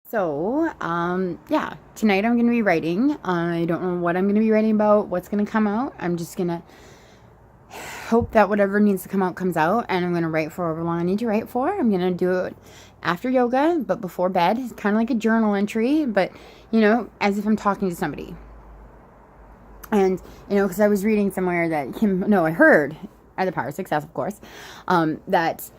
So, yeah, tonight I'm going to be writing. I don't know what I'm going to be writing about, what's going to come out. I'm just going to hope that whatever needs to come out comes out, and I'm going to write for however long I need to write for. I'm going to do it after yoga, but before bed. It's kind of like a journal entry, but, as if I'm talking to somebody. And, because I was reading somewhere that I heard at The Power of Success, of course, that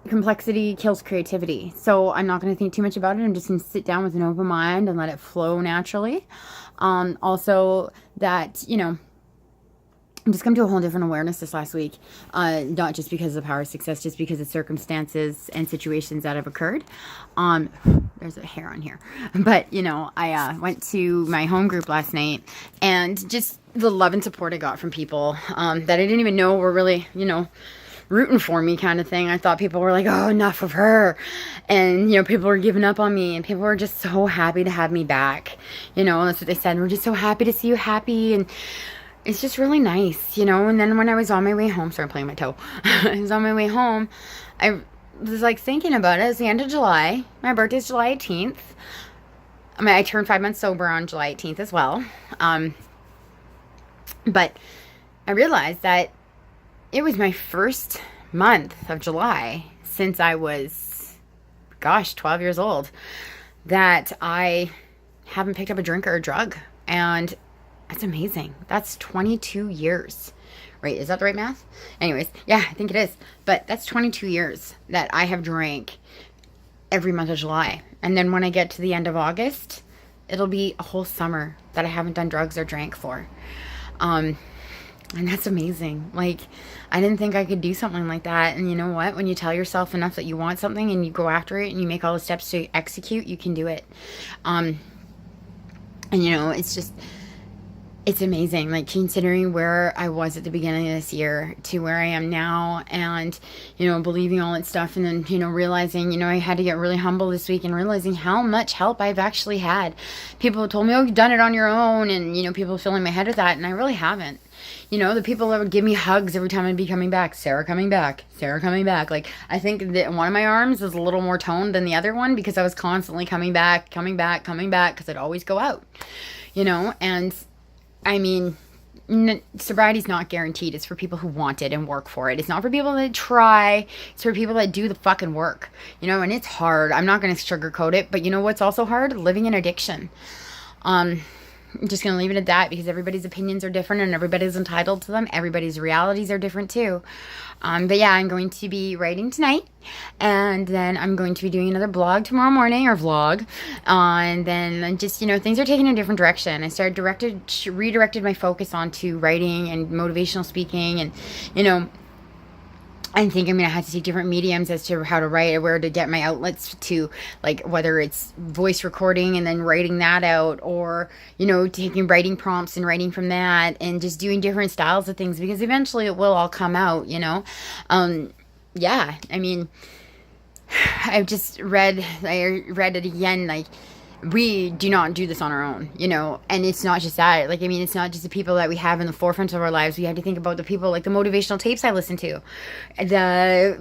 complexity kills creativity. So I'm not going to think too much about it. I'm just going to sit down with an open mind and let it flow naturally. Also, that, I just come to a whole different awareness this last week. Not just because of the power of success, just because of circumstances and situations that have occurred. There's a hair on here. But, I went to my home group last night, and just the love and support I got from people that I didn't even know were really, rooting for me kind of thing. I thought people were like, oh, enough of her. And, people were giving up on me, and people were just so happy to have me back. That's what they said. We're just so happy to see you happy. And it's just really nice, And then when I was on my way home, sorry, I'm playing my toe. I was on my way home. I was like thinking about it. It's the end of July. My birthday's July 18th. I turned 5 months sober on July 18th as well. But I realized that it was my first month of July since I was, 12 years old, that I haven't picked up a drink or a drug. And that's amazing. That's 22 years. Right? Is that the right math? Anyways, yeah, I think it is. But that's 22 years that I have drank every month of July. And then when I get to the end of August, it'll be a whole summer that I haven't done drugs or drank for. And that's amazing. Like, I didn't think I could do something like that. And you know what? When you tell yourself enough that you want something and you go after it and you make all the steps to execute, you can do it. And it's amazing, like, considering where I was at the beginning of this year to where I am now, and, believing all that stuff, and then, realizing, I had to get really humble this week and realizing how much help I've actually had. People told me, oh, you've done it on your own, and, people filling my head with that, and I really haven't. The people that would give me hugs every time I'd be coming back, Sarah coming back, Sarah coming back. Like, I think that one of my arms was a little more toned than the other one because I was constantly coming back, because I'd always go out, and I mean, sobriety's not guaranteed. It's for people who want it and work for it. It's not for people that try. It's for people that do the fucking work, and it's hard. I'm not going to sugarcoat it, but what's also hard? Living in addiction. I'm just going to leave it at that because everybody's opinions are different and everybody's entitled to them. Everybody's realities are different too. But yeah, I'm going to be writing tonight, and then I'm going to be doing another blog tomorrow morning, or vlog, and then just, things are taking a different direction. I redirected my focus onto writing and motivational speaking, and, I think I'm going to have to take different mediums as to how to write, or where to get my outlets to, like, whether it's voice recording and then writing that out, or, taking writing prompts and writing from that, and just doing different styles of things, because eventually it will all come out, yeah, I mean, I read it again, like, we do not do this on our own, and it's not just that. Like, I mean, it's not just the people that we have in the forefront of our lives. We have to think about the people, like the motivational tapes I listen to, the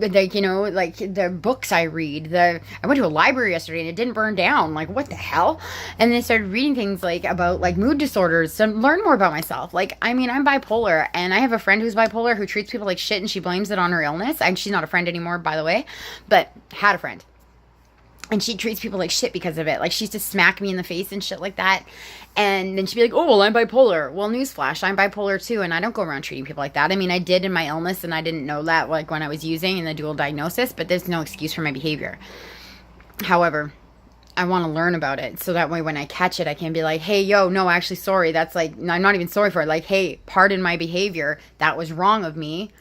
books I read. I went to a library yesterday and it didn't burn down. Like, what the hell? And then I started reading things like about like mood disorders to learn more about myself. Like, I mean, I'm bipolar, and I have a friend who's bipolar who treats people like shit, and she blames it on her illness. And she's not a friend anymore, by the way, but had a friend. And she treats people like shit because of it. Like, she used to smack me in the face and shit like that. And then she'd be like, oh, well, I'm bipolar. Well, newsflash, I'm bipolar too. And I don't go around treating people like that. I mean, I did in my illness, and I didn't know that, like, when I was using in the dual diagnosis. But there's no excuse for my behavior. However, I want to learn about it. So that way when I catch it, I can be like, hey, yo, no, actually, sorry. That's like, I'm not even sorry for it. Like, hey, pardon my behavior. That was wrong of me.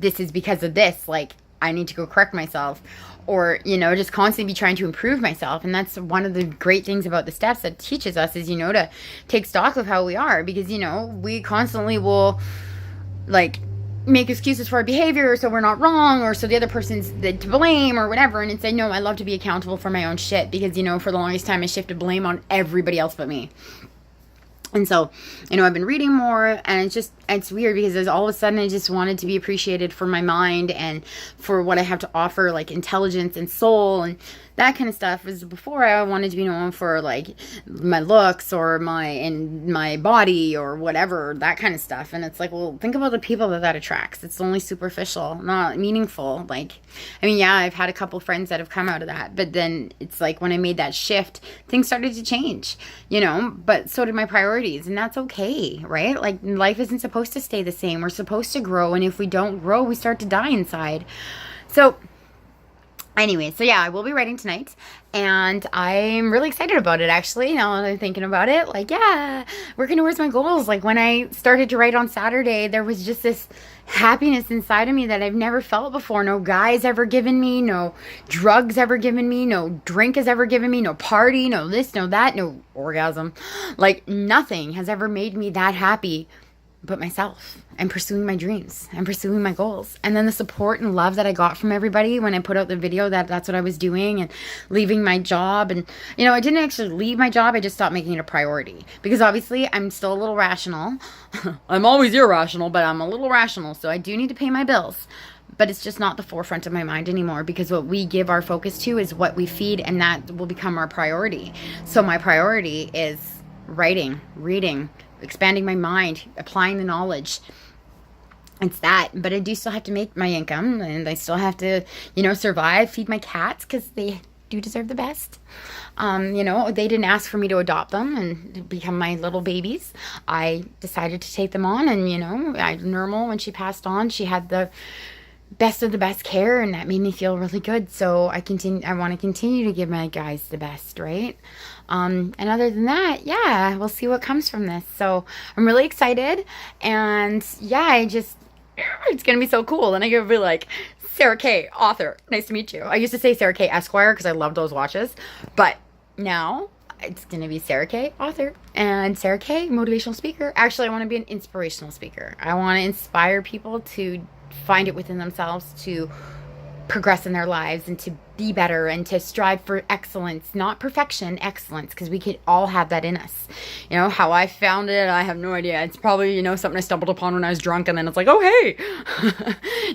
This is because of this. Like, I need to go correct myself. Or, just constantly be trying to improve myself. And that's one of the great things about the steps that teaches us is, to take stock of how we are. Because, we constantly will, like, make excuses for our behavior so we're not wrong, or so the other person's to blame or whatever. And it's like, no, I love to be accountable for my own shit. Because, for the longest time, I shifted blame on everybody else but me. And so, I've been reading more, and it's weird because all of a sudden I just wanted to be appreciated for my mind and for what I have to offer, like intelligence and soul. And that kind of stuff was before I wanted to be known for like my looks or my body or whatever, that kind of stuff. And it's like, well, think about the people that attracts. It's only superficial, not meaningful. Like, I mean, yeah, I've had a couple friends that have come out of that, but then it's like when I made that shift, things started to change, but so did my priorities, and that's okay, right? Like, life isn't supposed to stay the same. We're supposed to grow, and if we don't grow, we start to die inside. So anyway, so yeah, I will be writing tonight, and I'm really excited about it, actually, now that I'm thinking about it. Like, yeah, working towards my goals. Like, when I started to write on Saturday, there was just this happiness inside of me that I've never felt before. No guy's ever given me, no drugs ever given me, no drink has ever given me, no party, no this, no that, no orgasm. Like, nothing has ever made me that happy but myself, and pursuing my dreams and pursuing my goals. And then the support and love that I got from everybody when I put out the video that's what I was doing, and leaving my job. And I didn't actually leave my job, I just stopped making it a priority, because obviously I'm still a little rational. I'm always irrational, but I'm a little rational, so I do need to pay my bills. But it's just not the forefront of my mind anymore, because what we give our focus to is what we feed, and that will become our priority. So my priority is writing, reading, expanding my mind, applying the knowledge. It's that. But I do still have to make my income, and I still have to, survive, feed my cats, because they do deserve the best. They didn't ask for me to adopt them and become my little babies. I decided to take them on, and Normal, when she passed on, she had the best of the best care, and that made me feel really good. So I want to continue to give my guys the best, right? And other than that, yeah, we'll see what comes from this. So I'm really excited, and yeah, it's gonna be so cool. And I'm gonna be like, Sarah K, author, nice to meet you. I used to say Sarah K Esquire because I love those watches, but now it's gonna be Sarah K, author, and Sarah K, motivational speaker. Actually, I want to be an inspirational speaker. I want to inspire people to find it within themselves to progress in their lives, and to be better, and to strive for excellence, not perfection, excellence, because we could all have that in us. How I found it, I have no idea. It's probably, something I stumbled upon when I was drunk, and then it's like, oh, hey.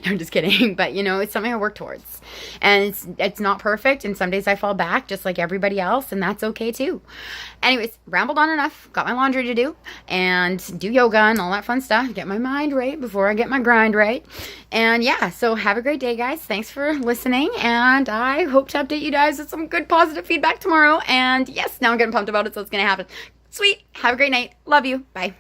No, I'm just kidding. But, it's something I work towards. And it's not perfect, and some days I fall back just like everybody else, and that's okay too. Anyways, rambled on enough. Got my laundry to do, and do yoga and all that fun stuff. Get my mind right before I get my grind right. And yeah, so have a great day, guys. Thanks for listening, and I hope to update you guys with some good positive feedback tomorrow. And yes, now I'm getting pumped about it, so it's gonna happen. Sweet. Have a great night. Love you. Bye.